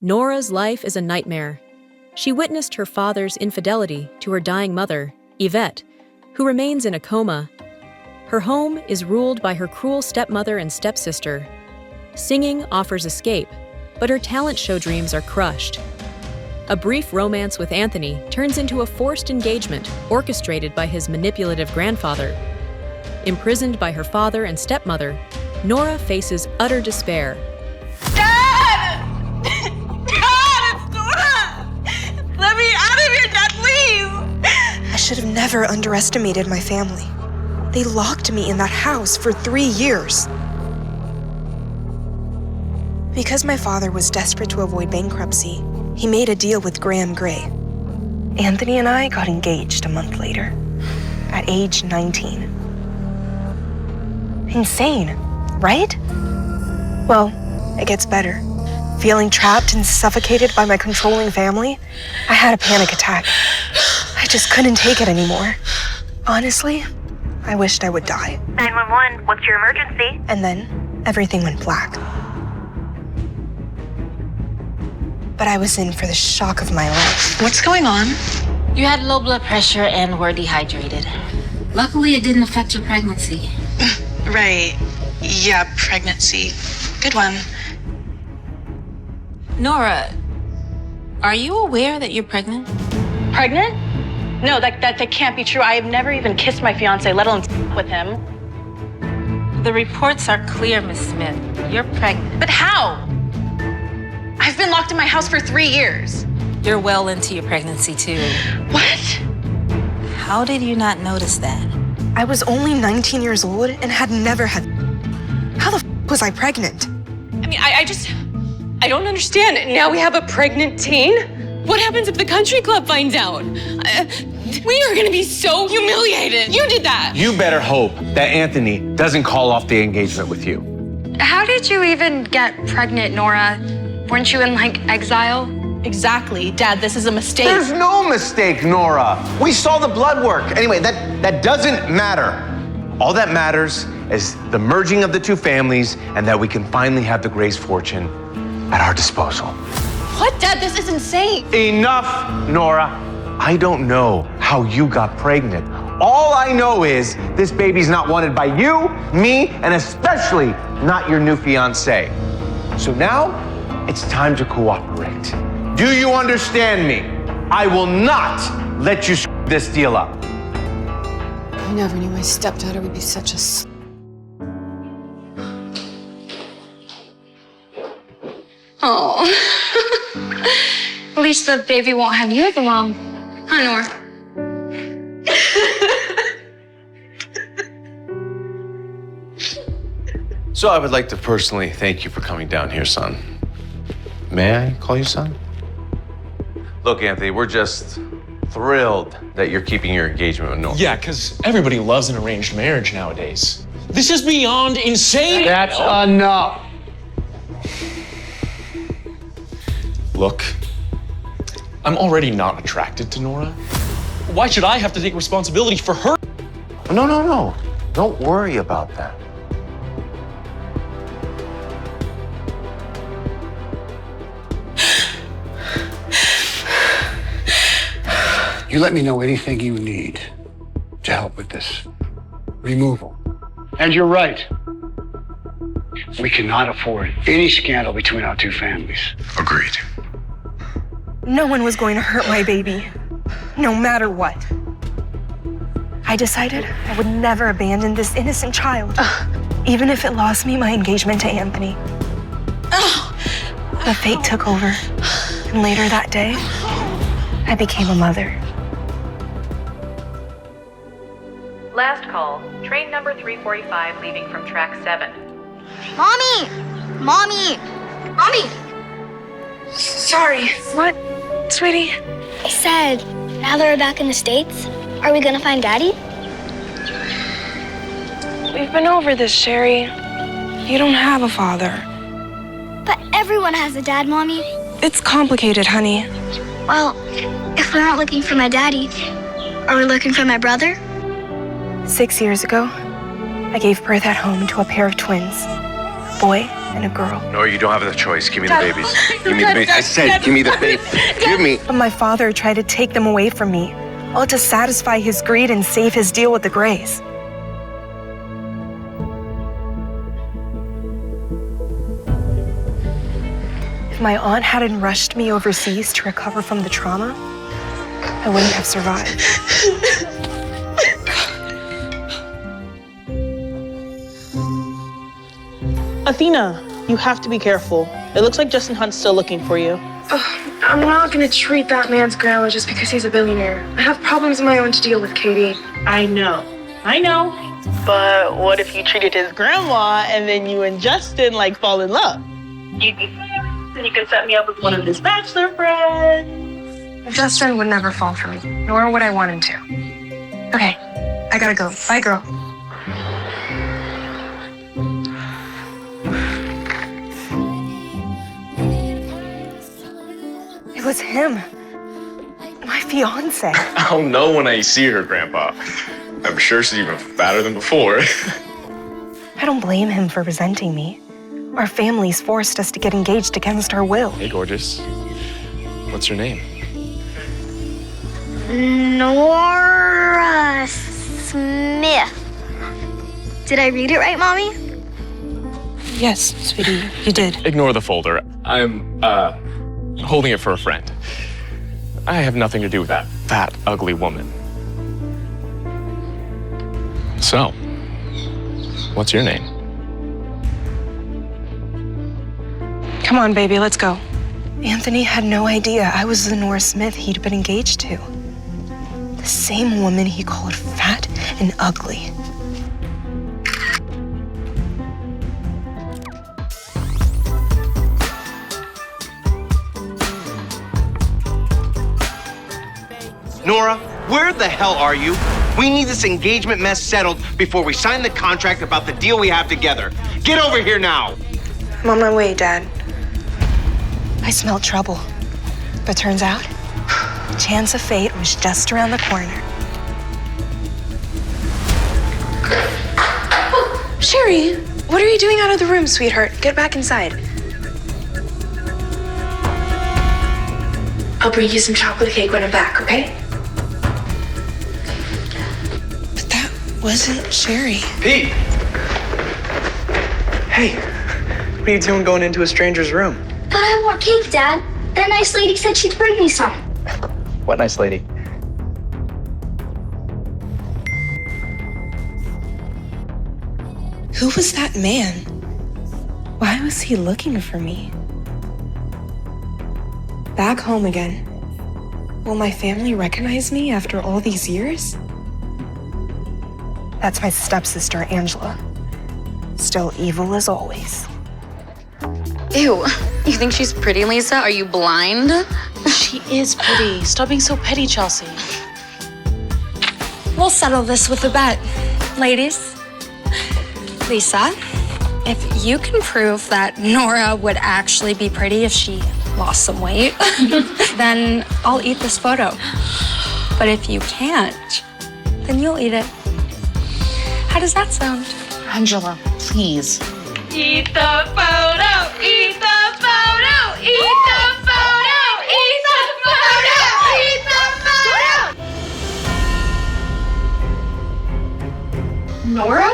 Nora's life is a nightmare. She witnessed her father's infidelity to her dying mother, Yvette, who remains in a coma. Her home is ruled by her cruel stepmother and stepsister. Singing offers escape, but her talent show dreams are crushed. A brief romance with Anthony turns into a forced engagement orchestrated by his manipulative grandfather. Imprisoned by her father and stepmother, Nora faces utter despair. Dad! Dad, it's Nora! Let me out of here, Dad, please! I should have never underestimated my family. They locked me in that house for 3 years. Because my father was desperate to avoid bankruptcy, he made a deal with Graham Gray. Anthony and I got engaged a month later, at age 19. Insane, right? Well, it gets better. Feeling trapped and suffocated by my controlling family, I had a panic attack. I just couldn't take it anymore. Honestly, I wished I would die. 911, what's your emergency? And then everything went black. But I was in for the shock of my life. What's going on? You had low blood pressure and were dehydrated. Luckily, it didn't affect your pregnancy. Right. Yeah, pregnancy. Good one. Nora, are you aware that you're pregnant? Pregnant? No, that can't be true. I have never even kissed my fiance, let alone with him. The reports are clear, Miss Smith. You're pregnant. But how? I've been locked in my house for 3 years. You're well into your pregnancy, too. What? How did you not notice that? I was only 19 years old and had never had... How the was I pregnant? I mean, I don't understand. Now we have a pregnant teen? What happens if the country club finds out? We are gonna be so humiliated. You did that. You better hope that Anthony doesn't call off the engagement with you. How did you even get pregnant, Nora? Weren't you in, exile? Exactly. Dad, this is a mistake. There's no mistake, Nora. We saw the blood work. Anyway, that doesn't matter. All that matters is the merging of the two families and that we can finally have the Gray's fortune at our disposal. What, Dad? This is insane. Enough, Nora. I don't know how you got pregnant. All I know is this baby's not wanted by you, me, and especially not your new fiancé. So now, it's time to cooperate. Do you understand me? I will not let you screw this deal up. I never knew my stepdaughter would be such a... Oh. At least the baby won't have you as a mom. Huh, Nora? So I would like to personally thank you for coming down here, son. May I call you son? Look, Anthony, we're just thrilled that you're keeping your engagement with Nora. Yeah, because everybody loves an arranged marriage nowadays. This is beyond insane. That's enough. Look, I'm already not attracted to Nora. Why should I have to take responsibility for her? No. Don't worry about that. You let me know anything you need to help with this removal. And you're right. We cannot afford any scandal between our two families. Agreed. No one was going to hurt my baby, no matter what. I decided I would never abandon this innocent child, even if it lost me my engagement to Anthony. But fate took over, and later that day, I became a mother. Last call, train number 345 leaving from track 7. Mommy! Mommy! Mommy! Sorry. What, sweetie? I said, now that we're back in the States, are we gonna find Daddy? We've been over this, Sherry. You don't have a father. But everyone has a dad, Mommy. It's complicated, honey. Well, if we aren't looking for my daddy, are we looking for my brother? 6 years ago, I gave birth at home to a pair of twins, a boy and a girl. Nora, you don't have the choice. Give me the Dad, babies. please, Give me the Dad, babies. Dad, I said, Dad, give me the baby. Give me. But my father tried to take them away from me, all to satisfy his greed and save his deal with the Greys. If my aunt hadn't rushed me overseas to recover from the trauma, I wouldn't have survived. Athena, you have to be careful. It looks like Justin Hunt's still looking for you. I'm not gonna treat that man's grandma just because he's a billionaire. I have problems of my own to deal with, Katie. I know. But what if you treated his grandma and then you and Justin fall in love? You'd be friends, and you could set me up with one of his bachelor friends. Justin would never fall for me, nor would I want him to. Okay, I gotta go. Bye, girl. It was him. My fiance. I'll know when I see her, Grandpa. I'm sure she's even fatter than before. I don't blame him for resenting me. Our families forced us to get engaged against our will. Hey, gorgeous. What's your name? Nora Smith. Did I read it right, Mommy? Yes, sweetie, you did. Ignore the folder. I'm, holding it for a friend. I have nothing to do with that fat, ugly woman. So, what's your name? Come on, baby, let's go. Anthony had no idea I was the Nora Smith he'd been engaged to. The same woman he called fat and ugly. Nora, where the hell are you? We need this engagement mess settled before we sign the contract about the deal we have together. Get over here now. I'm on my way, Dad. I smelled trouble. But turns out, chance of fate was just around the corner. Sherry, what are you doing out of the room, sweetheart? Get back inside. I'll bring you some chocolate cake when I'm back, okay? But that wasn't Sherry. Pete! Hey, what are you doing going into a stranger's room? But I want cake, Dad. That nice lady said she'd bring me some. What nice lady? Who was that man? Why was he looking for me? Back home again. Will my family recognize me after all these years? That's my stepsister, Angela. Still evil as always. Ew. You think she's pretty, Lisa? Are you blind? She is pretty. Stop being so petty, Chelsea. We'll settle this with a bet. Ladies, Lisa, if you can prove that Nora would actually be pretty if she lost some weight, then I'll eat this photo. But if you can't, then you'll eat it. How does that sound? Angela, please. Eat the photo, eat the photo, eat the photo, eat the photo, eat the photo. Nora?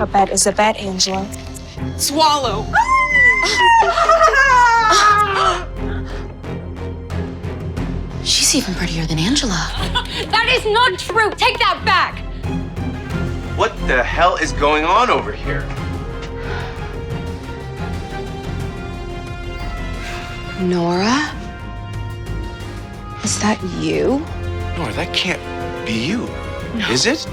A bet is a bet, Angela. Swallow. She's even prettier than Angela. That is not true. Take that back. What the hell is going on over here? Nora? Is that you? Nora, that can't be you. No. Is it?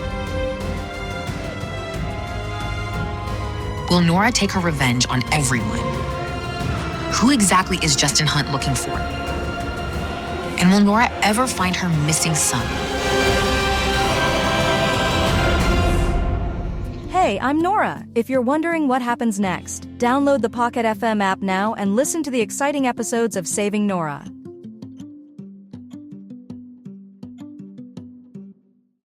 Will Nora take her revenge on everyone? Who exactly is Justin Hunt looking for? And will Nora ever find her missing son? Hey, I'm Nora. If you're wondering what happens next, download the Pocket FM app now and listen to the exciting episodes of Saving Nora.